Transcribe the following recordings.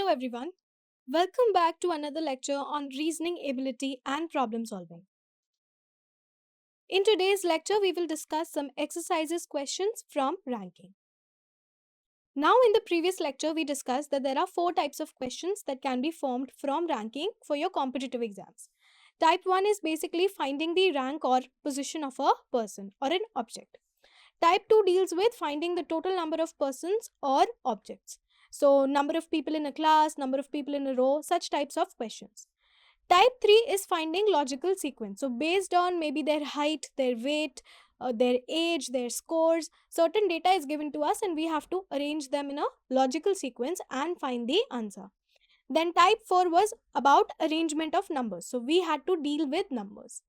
Hello everyone. Welcome back to another lecture on reasoning ability and problem solving. In today's lecture, we will discuss some exercises questions from ranking. Now, in the previous lecture, we discussed that there are four types of questions that can be formed from ranking for your competitive exams. Type 1 is basically finding the rank or position of a person or an object. Type 2 deals with finding the total number of persons or objects. So, number of people in a class, number of people in a row, such types of questions. Type 3 is finding logical sequence. So, based on maybe their height, their weight, their age, their scores, certain data is given to us and we have to arrange them in a logical sequence and find the answer. Then type 4 was about arrangement of numbers. So, we had to deal with numbers.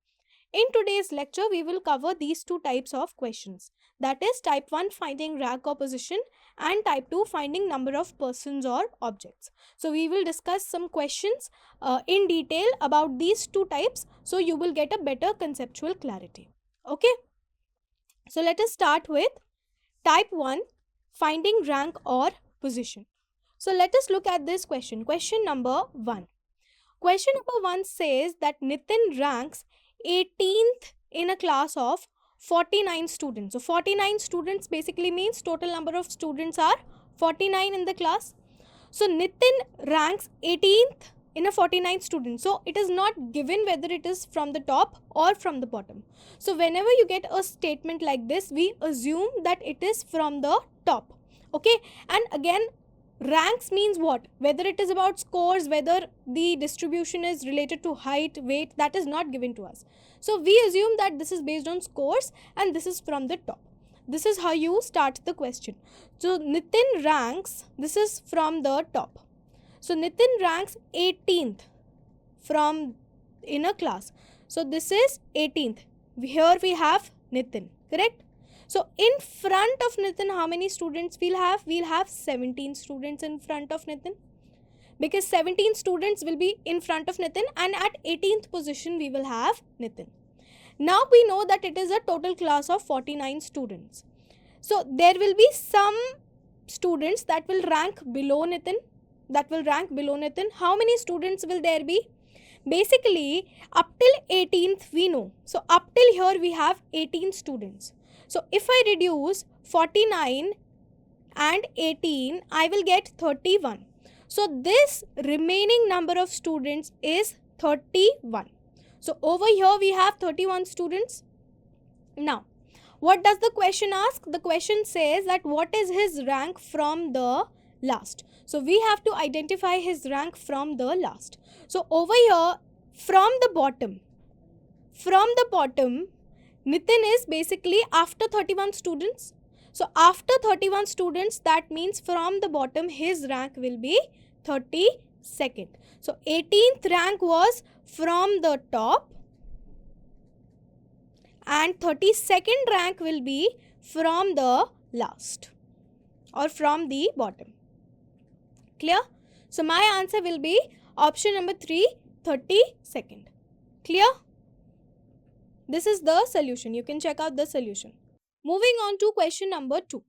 In today's lecture, we will cover these two types of questions. That is type 1 finding rank or position and type 2 finding number of persons or objects. So we will discuss some questions in detail about these two types so you will get a better conceptual clarity. Okay. So let us start with type 1 finding rank or position. So let us look at this question. Question number 1. Question number 1 says that Nitin ranks 18th in a class of 49 students. So 49 students basically means total number of students are 49 in the class. So Nitin ranks 18th in a 49 students. So it is not given whether it is from the top or from the bottom. So whenever you get a statement like this, we assume that it is from the top. Okay, and again, ranks means what? Whether it is about scores, whether the distribution is related to height, weight, that is not given to us. So we assume that this is based on scores and this is from the top. This is how you start the question. So Nitin ranks, this is from the top. So Nitin ranks 18th from in a class. So this is 18th. Here we have Nitin, correct? So in front of Nitin, how many students we'll have? We'll have 17 students in front of Nitin. Because 17 students will be in front of Nitin and at 18th position we will have Nitin. Now we know that it is a total class of 49 students. So there will be some students that will rank below Nitin. How many students will there be? Basically, up till 18th we know. So up till here we have 18 students. So if I reduce 49 and 18, I will get 31. So this remaining number of students is 31. So over here we have 31 students. Now, what does the question ask? The question says that what is his rank from the last. So we have to identify his rank from the last. So over here, from the bottom, Nitin is basically after 31 students. So after 31 students, that means from the bottom his rank will be 32nd. So 18th rank was from the top and 32nd rank will be from the last or from the bottom. Clear? So my answer will be option number 3, 32nd. Clear? This is the solution. You can check out the solution. Moving on to question number 2.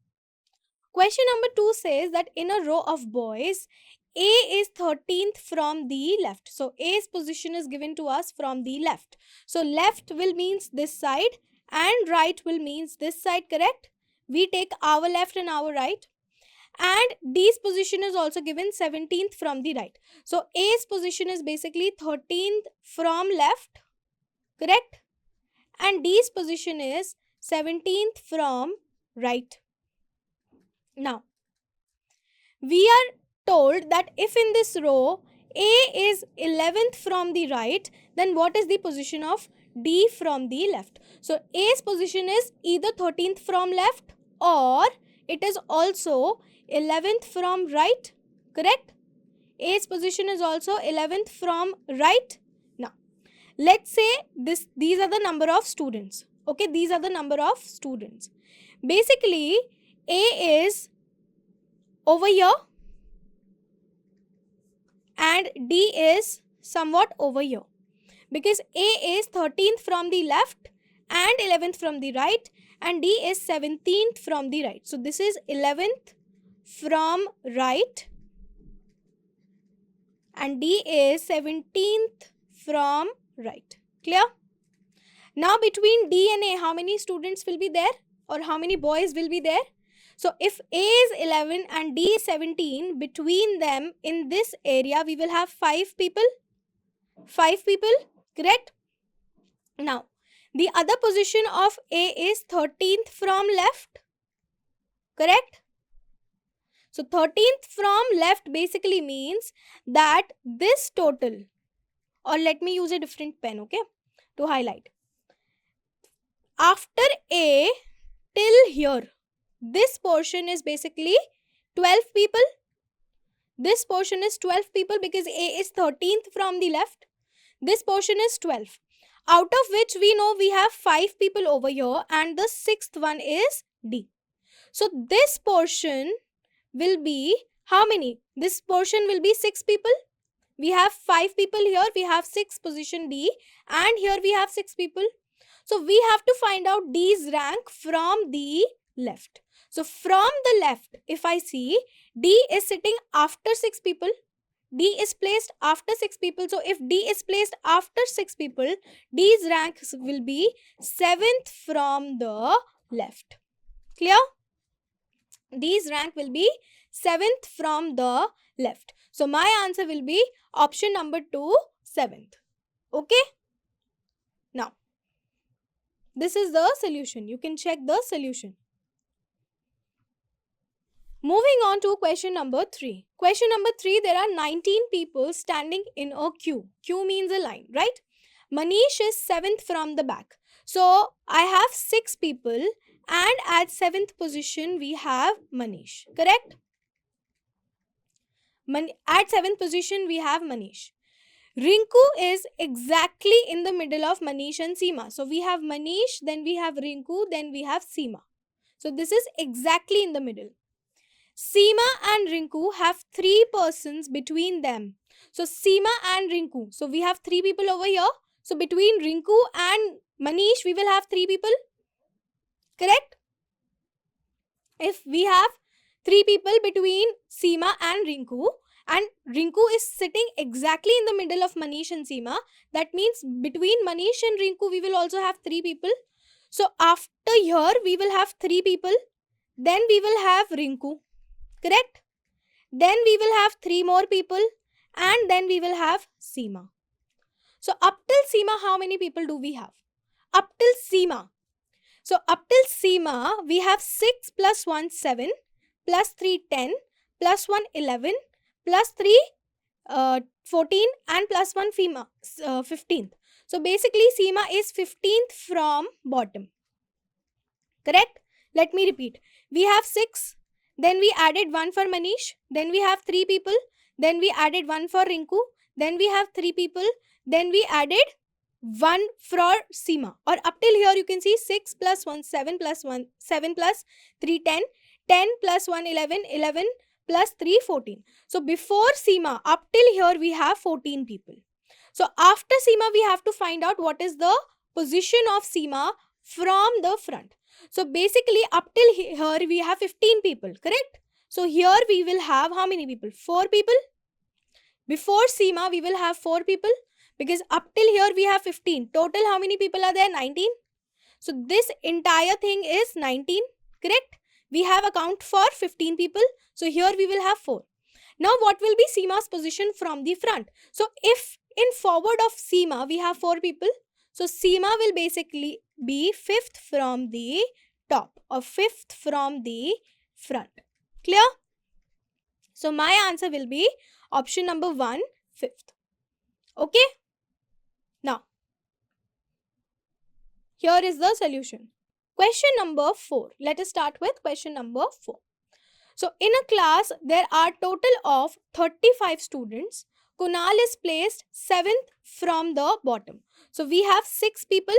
Question number 2 says that in a row of boys, A is 13th from the left. So A's position is given to us from the left. So left will means this side and right will means this side, correct? We take our left and our right. And D's position is also given 17th from the right. So A's position is basically 13th from left, correct? And D's position is 17th from right. Now, we are told that if in this row A is 11th from the right, then what is the position of D from the left? So A's position is either 13th from left or it is also 11th from right, correct? A's position is also 11th from right. Now, let's say these are the number of students. Okay, these are the number of students. Basically, A is over here and D is somewhat over here. Because A is 13th from the left and 11th from the right and D is 17th from the right. So this is 11th from right and D is 17th from right. Clear? Now between D and A, how many students will be there, or how many boys will be there? So if A is 11 and D is 17, between them in this area we will have 5 people. 5 people, correct? Now the other position of A is 13th from left, correct? So 13th from left basically means that this total, or let me use a different pen, okay, to highlight. After A till here, this portion is basically 12 people. This portion is 12 people because A is 13th from the left. This portion is 12. Out of which we know we have 5 people over here and the 6th one is D. So this portion will be how many? This portion will be 6 people. We have 5 people here. We have 6 position D and here we have 6 people. So we have to find out D's rank from the left. So from the left, if I see D is sitting after 6 people, D is placed after 6 people. So if D is placed after 6 people, D's rank will be 7th from the left. Clear? D's rank will be 7th from the left. So my answer will be option number 2, 7th. Okay? Now, this is the solution. You can check the solution. Moving on to question number 3. Question number 3, there are 19 people standing in a queue. Queue means a line, right? Manish is 7th from the back. So I have 6 people and at 7th position we have Manish, correct? At 7th position we have Manish. Rinku is exactly in the middle of Manish and Seema. So we have Manish, then we have Rinku, then we have Seema. So this is exactly in the middle. Seema and Rinku have 3 persons between them. So Seema and Rinku. So we have 3 people over here. So between Rinku and Manish, we will have 3 people. Correct? If we have 3 people between Seema and Rinku is sitting exactly in the middle of Manish and Seema, that means between Manish and Rinku, we will also have 3 people. So after here, we will have 3 people. Then we will have Rinku. Correct? Then we will have 3 more people and then we will have Seema. So up till Seema, how many people do we have? Up till Seema. So up till Seema, we have 6 plus 1, 7, plus 3, 10, plus 1, 11, plus 3, 14 and plus 1, 15th. So basically Seema is 15th from bottom. Correct? Let me repeat. We have 6. Then we added 1 for Manish. Then we have 3 people. Then we added 1 for Rinku. Then we have 3 people. Then we added 1 for Seema. Or up till here you can see 6 plus 1, 7 plus 1, 7 plus 3, 10. 10 plus 1, 11, 11 plus 3, 14. So before Seema, up till here we have 14 people. So after Seema, we have to find out what is the position of Seema from the front. So basically up till here we have 15 people, correct? So here we will have how many people? 4 people. Before Seema we will have 4 people because up till here we have 15. Total how many people are there? 19. So this entire thing is 19, correct? We have account for 15 people. So here we will have 4. Now what will be Seema's position from the front? So if in forward of Seema we have 4 people, so Seema will basically be 5th from the top or 5th from the front. Clear? So my answer will be option number 1, 5th. Okay? Now, here is the solution. Question number 4. Let us start with question number 4. So in a class, there are total of 35 students. Kunal is placed 7th from the bottom. So we have 6 people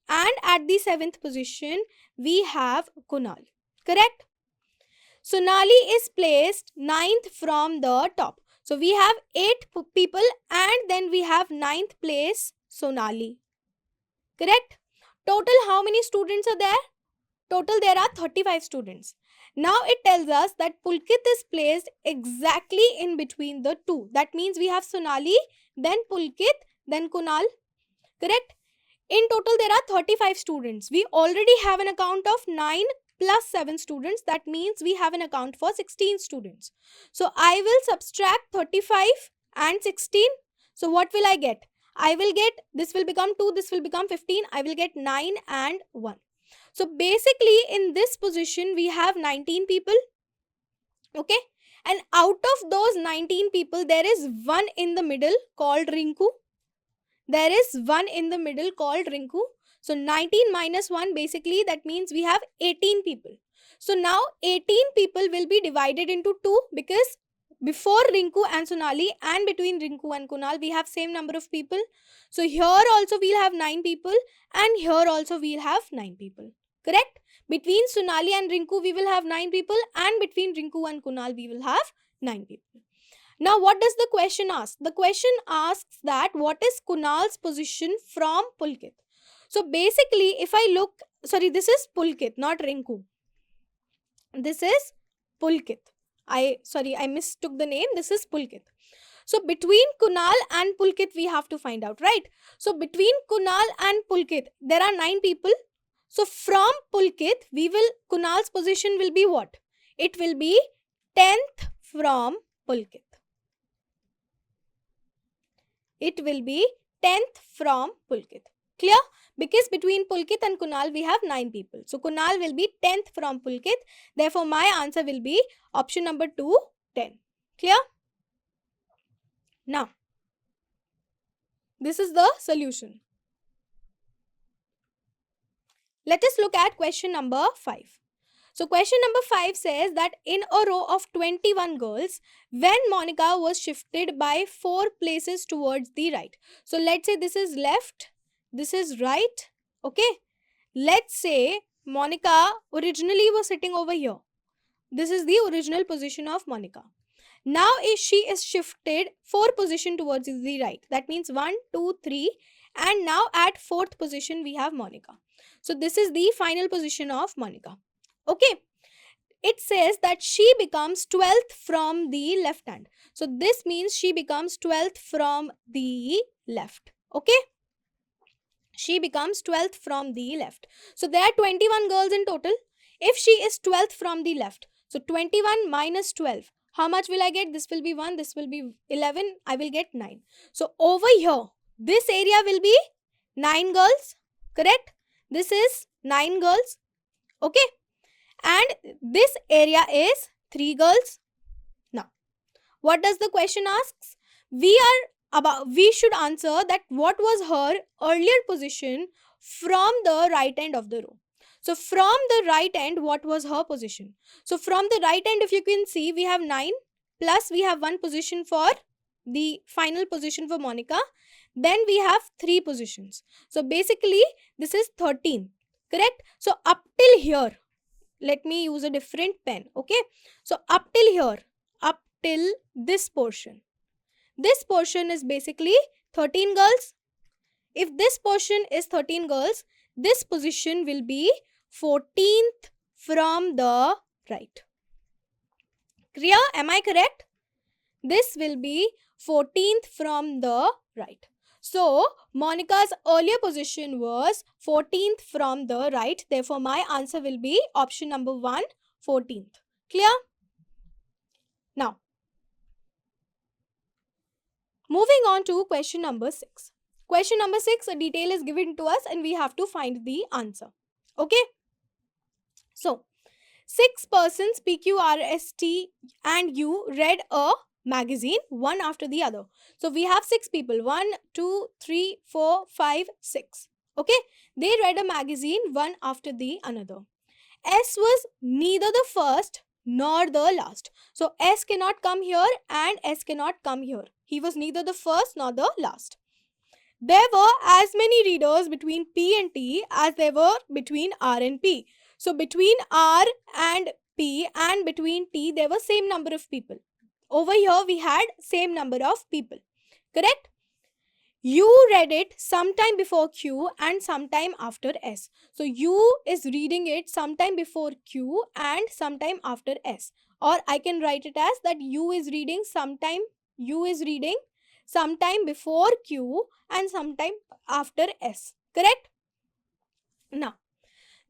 and at the 7th position, we have Kunal. Correct? Sonali is placed 9th from the top. So we have 8 people and then we have 9th place Sonali. Correct? Total how many students are there? Total there are 35 students. Now it tells us that Pulkit is placed exactly in between the two. That means we have Sonali, then Pulkit, then Kunal. Correct? In total there are 35 students. We already have an account of 9 plus 7 students. That means we have an account for 16 students. So I will subtract 35 and 16. So what will I get? I will get, this will become 2, this will become 15. I will get 9 and 1. So basically in this position we have 19 people. Okay. And out of those 19 people, there is one in the middle called Rinku. There is one in the middle called Rinku. So 19 minus 1, basically that means we have 18 people. So now 18 people will be divided into 2 because before Rinku and Sonali and between Rinku and Kunal we have same number of people. So here also we'll have 9 people and here also we'll have 9 people. Correct? Between Sonali and Rinku we will have 9 people and between Rinku and Kunal we will have 9 people. Now what does the question ask? The question asks that what is Kunal's position from Pulkit? So basically if I look, sorry, this is Pulkit, not Rinku. This is Pulkit. I mistook the name. This is Pulkit. So between Kunal and Pulkit we have to find out, right? So between Kunal and Pulkit there are 9 people. So from Pulkit Kunal's position will be what? It will be 10th from Pulkit. It will be 10th from Pulkit. Clear? Because between Pulkit and Kunal we have 9 people. So Kunal will be 10th from Pulkit. Therefore my answer will be option number 2, 10. Clear? Now, this is the solution. Let us look at question number 5. So question number 5 says that in a row of 21 girls, when Monica was shifted by 4 places towards the right. So let's say this is left, this is right. Okay. Let's say Monica originally was sitting over here. This is the original position of Monica. Now she is shifted 4 position towards the right. That means 1, 2, 3 and now at 4th position we have Monica. So this is the final position of Monica. Okay. It says that she becomes 12th from the left hand. So this means she becomes 12th from the left. Okay. She becomes 12th from the left. So there are 21 girls in total. If she is 12th from the left, so 21 minus 12. How much will I get? This will be 1, this will be 11, I will get 9. So over here, this area will be 9 girls, correct? This is 9 girls, okay? And this area is 3 girls. Now, what does the question asks? We should answer that what was her earlier position from the right end of the row. So from the right end, what was her position? So from the right end, if you can see, we have 9 plus we have 1 position for the final position for Monica. Then we have 3 positions. So basically, this is 13. Correct? So up till here, let me use a different pen. Okay? So up till here, up till this portion. This portion is basically 13 girls. If this portion is 13 girls, this position will be 14th from the right. Clear? Am I correct? This will be 14th from the right. So, Monica's earlier position was 14th from the right. Therefore, my answer will be option number 1, 14th. Clear? Now, moving on to question number 6. Question number 6, a detail is given to us and we have to find the answer. Okay? So, 6 persons P, Q, R, S, T and U read a magazine one after the other. So, we have 6 people. 1, 2, 3, 4, 5, 6. Okay? They read a magazine one after the another. S was neither the first nor the last. So, S cannot come here and S cannot come here. He was neither the first nor the last. There were as many readers between P and T as there were between R and P. So between R and P and between T, there were same number of people. Over here, we had same number of people. Correct? U read it sometime before Q and sometime after S. So U is reading it sometime before Q and sometime after S. Or I can write it as that U is reading sometime before Q and sometime after S. Correct? Now,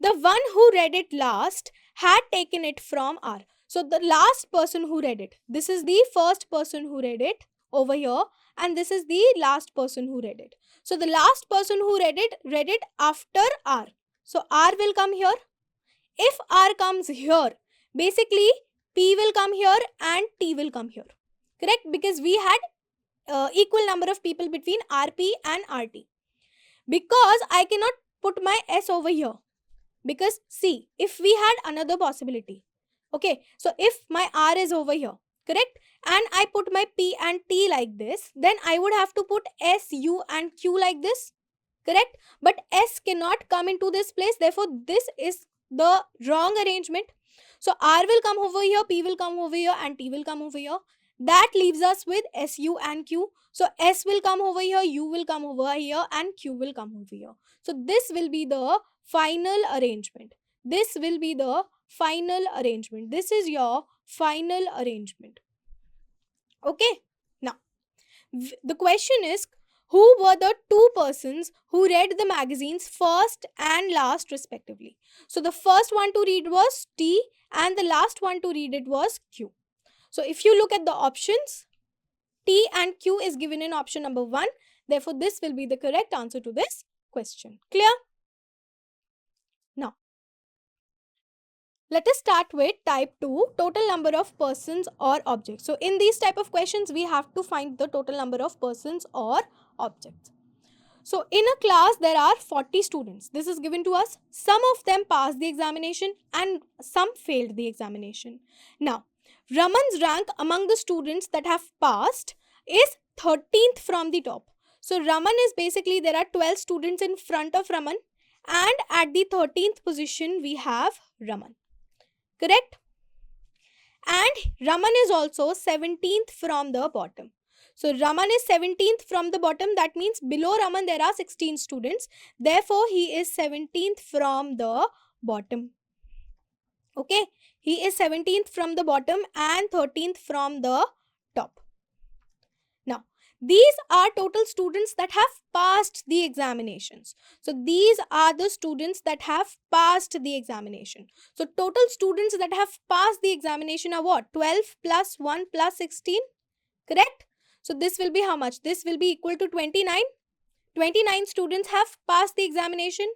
the one who read it last had taken it from R. So the last person who read it, this is the first person who read it over here, and this is the last person who read it. So the last person who read it after R. So R will come here. If R comes here, basically P will come here and T will come here. Correct? Because we had equal number of people between RP and RT. Because I cannot put my S over here. Because see, if we had another possibility, okay, so if my R is over here, correct, and I put my P and T like this, then I would have to put S, U and Q like this, correct, but S cannot come into this place, therefore this is the wrong arrangement. So R will come over here, P will come over here and T will come over here. That leaves us with S, U and Q. So S will come over here, U will come over here and Q will come over here. So this will be the final arrangement. This will be the final arrangement. This is your final arrangement. Okay. Now, the question is, who were the two persons who read the magazines first and last respectively? So the first one to read was T and the last one to read it was Q. So if you look at the options, T and Q is given in option number 1. Therefore, this will be the correct answer to this question. Clear? Now, let us start with type 2, total number of persons or objects. So in these type of questions, we have to find the total number of persons or objects. So in a class, there are 40 students. This is given to us. Some of them passed the examination and some failed the examination. Now, Raman's rank among the students that have passed is 13th from the top. So Raman is basically, there are 12 students in front of Raman and at the 13th position, we have Raman. Correct? And Raman is also 17th from the bottom. So Raman is 17th from the bottom. That means below Raman there are 16 students. Therefore, he is 17th from the bottom. Okay. He is 17th from the bottom and 13th from the top. Now, these are total students that have passed the examinations. So these are the students that have passed the examination. So total students that have passed the examination are what? 12 plus 1 plus 16. Correct? So this will be how much? This will be equal to 29. 29 students have passed the examination.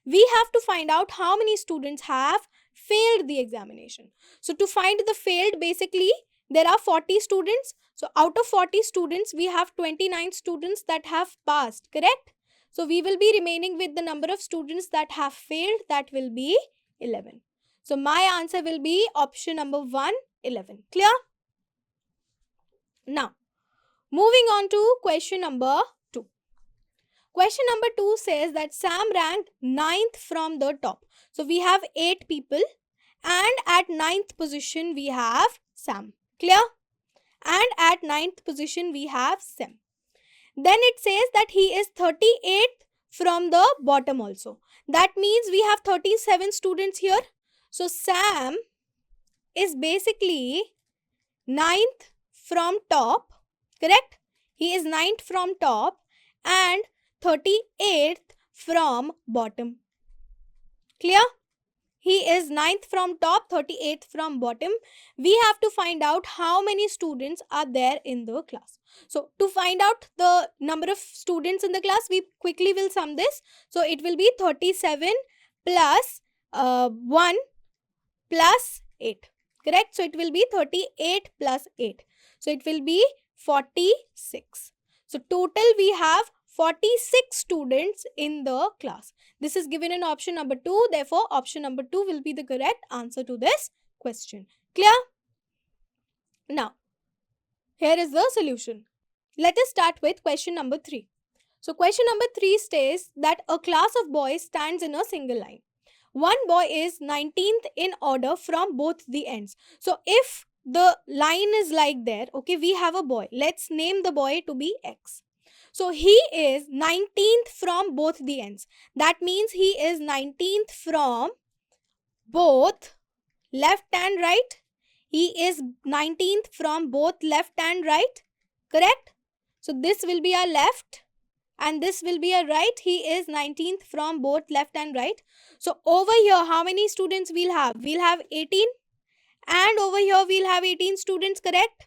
We have to find out how many students have failed the examination. So to find the failed, basically, there are 40 students. So out of 40 students, we have 29 students that have passed, correct? So we will be remaining with the number of students that have failed, that will be 11. So my answer will be option number 1, 11. Clear? Now, moving on to question number 2. Question number 2 says that Sam ranked 9th from the top. So we have 8 people and at 9th position we have Sam. Clear? And at 9th position we have Sam. Then it says that he is 38th from the bottom also. That means we have 37 students here. So Sam is basically 9th from top, correct? He is 9th from top and 38th from bottom. Clear? He is 9th from top, 38th from bottom. We have to find out how many students are there in the class. So to find out the number of students in the class, we quickly will sum this. So it will be 37 plus 1 plus 8. Correct? So it will be 38 plus 8. So it will be 46. So total we have 46 students in the class. This is given in option number 2. Therefore, option number 2 will be the correct answer to this question. Clear? Now, here is the solution. Let us start with question number 3. So, question number 3 states that a class of boys stands in a single line. One boy is 19th in order from both the ends. So, if the line is like there, okay, we have a boy. Let's name the boy to be X. So he is 19th from both the ends. That means he is 19th from both left and right. He is 19th from both left and right. Correct? So this will be our left and this will be our right. He is 19th from both left and right. So over here, how many students we'll have? We'll have 18, and over here we'll have 18 students, correct?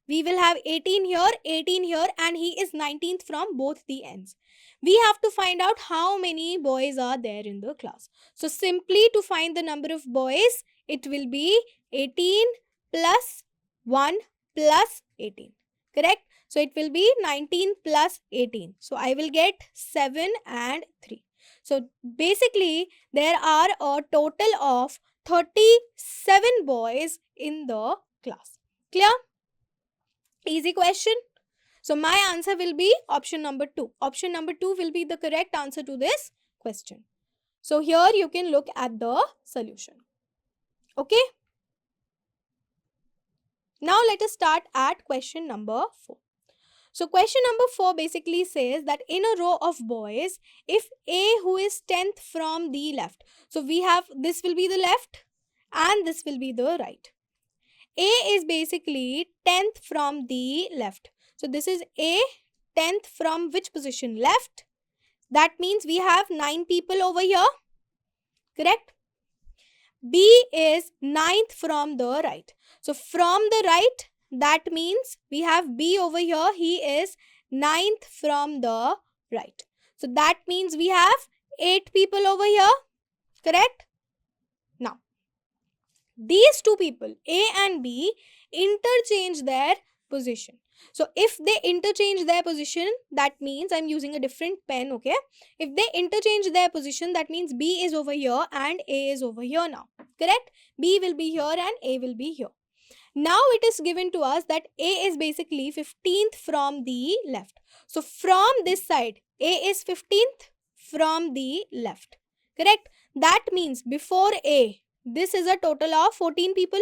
We will have 18 here, and he is 19th from both the ends. We have to find out how many boys are there in the class. So simply to find the number of boys, it will be 18 plus 1 plus 18. Correct? So it will be 19 plus 18. So I will get 7 and 3. So basically there are a total of 37 boys in the class. Clear? Easy question. So my answer will be option number 2. Option number 2 will be the correct answer to this question. So here you can look at the solution. Okay. Now let us start at question number 4. So question number 4 basically says that in a row of boys, if A, who is 10th from the left. So we have, this will be the left and this will be the right. A is basically 10th from the left. So this is A, 10th from which position? Left. That means we have 9 people over here. Correct? B is 9th from the right. So from the right, that means we have B over here. He is 9th from the right. So that means we have 8 people over here. Correct? Now, these two people, A and B, interchange their position. So if they interchange their position, that means I'm using a different pen, okay? If they interchange their position, that means B is over here and A is over here now. Correct? B will be here and A will be here. Now it is given to us that A is basically 15th from the left. So from this side, A is 15th from the left. Correct? That means before A, this is a total of 14 people.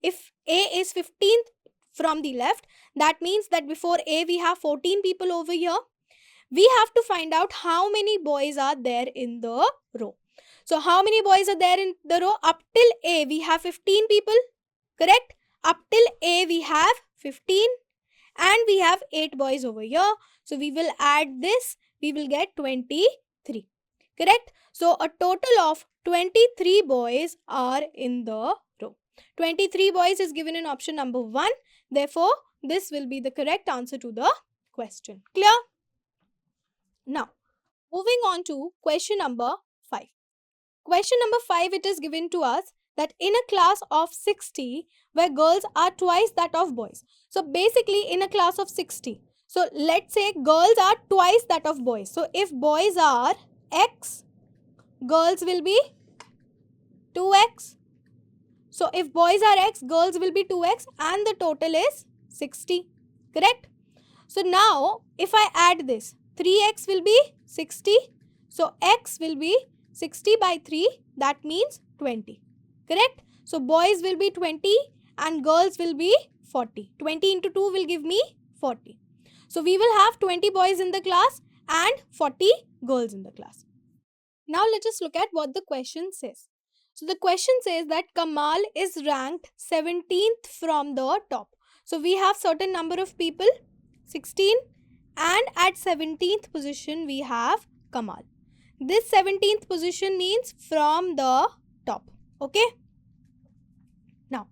If A is 15th from the left, that means that before A we have 14 people over here. We have to find out how many boys are there in the row. So how many boys are there in the row? Up till A we have 15 people. Correct? Up till A we have 15 and we have 8 boys over here. So we will add this. We will get 23. Correct? So a total of 23 boys are in the row. 23 boys is given in option number 1. Therefore, this will be the correct answer to the question. Clear? Now, moving on to question number 5. Question number 5, it is given to us that in a class of 60, where girls are twice that of boys. So basically in a class of 60, so let's say girls are twice that of boys. So if boys are X, girls will be 2X. So if boys are X, girls will be 2X and the total is 60. Correct? So now if I add this, 3X will be 60. So X will be 60 by 3, that means 20. Correct? So boys will be 20 and girls will be 40. 20 into 2 will give me 40. So we will have 20 boys in the class and 40 girls in the class. Now let us look at what the question says. So the question says that Kamal is ranked 17th from the top. So we have certain number of people, 16, and at 17th position we have Kamal. This 17th position means from the top. Okay? Now,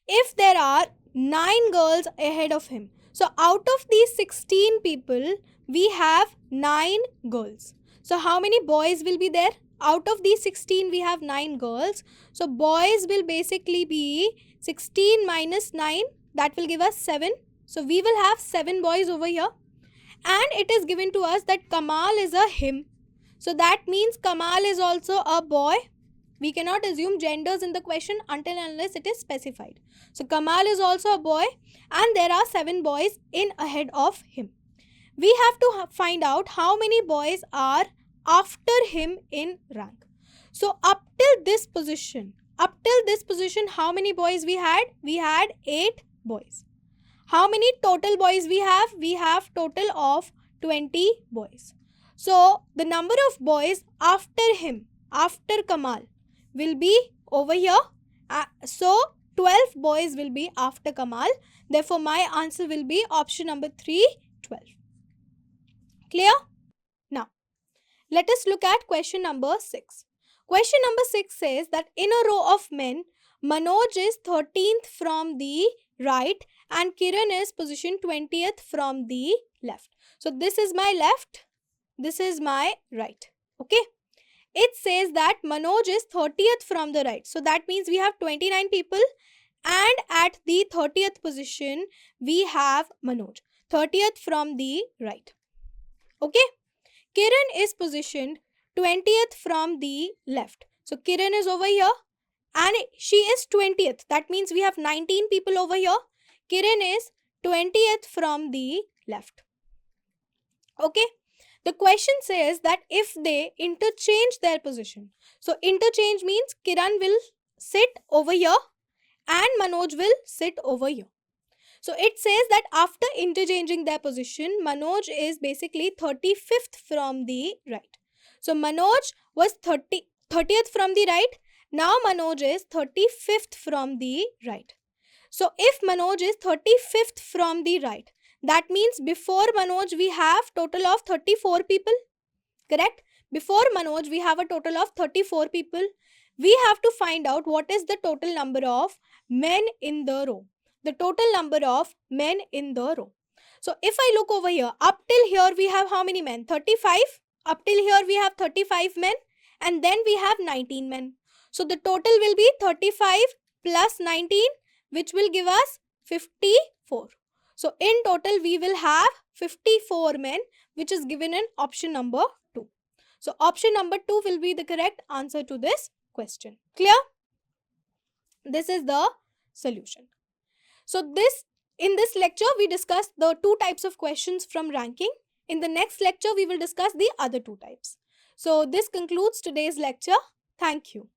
if there are 9 girls ahead of him, so out of these 16 people, we have 9 girls. So how many boys will be there? Out of these 16, we have 9 girls. So boys will basically be 16 minus 9. That will give us 7. So we will have 7 boys over here. And it is given to us that Kamal is a him. So that means Kamal is also a boy. We cannot assume genders in the question until and unless it is specified. So Kamal is also a boy and there are 7 boys in ahead of him. We have to find out how many boys are after him in rank. So up till this position, how many boys we had? We had 8 boys. How many total boys we have? We have total of 20 boys. So the number of boys after him, after Kamal, will be over here. So 12 boys will be after Kamal. Therefore, my answer will be option number 3, 12. Clear? Now, let us look at question number 6. Question number 6 says that in a row of men, Manoj is 13th from the right and Kiran is position 20th from the left. So this is my left, this is my right. Okay. It says that Manoj is 30th from the right. So that means we have 29 people and at the 30th position we have Manoj. 30th from the right. Okay. Kiran is positioned 20th from the left. So Kiran is over here and she is 20th. That means we have 19 people over here. Kiran is 20th from the left. Okay. The question says that if they interchange their position. So interchange means Kiran will sit over here and Manoj will sit over here. So it says that after interchanging their position, Manoj is basically 35th from the right. So Manoj was 30th from the right. Now Manoj is 35th from the right. So if Manoj is 35th from the right, that means before Manoj we have total of 34 people. Correct? Before Manoj we have a total of 34 people. We have to find out what is the total number of men in the row. The total number of men in the row. So if I look over here, up till here we have how many men? 35. Up till here we have 35 men and then we have 19 men. So the total will be 35 plus 19, which will give us 54. So in total we will have 54 men, which is given in option number 2. So option number 2 will be the correct answer to this question. Clear? This is the solution. So in this lecture we discussed the 2 types of questions from ranking. In the next lecture we will discuss the other 2 types. So this concludes today's lecture. Thank you.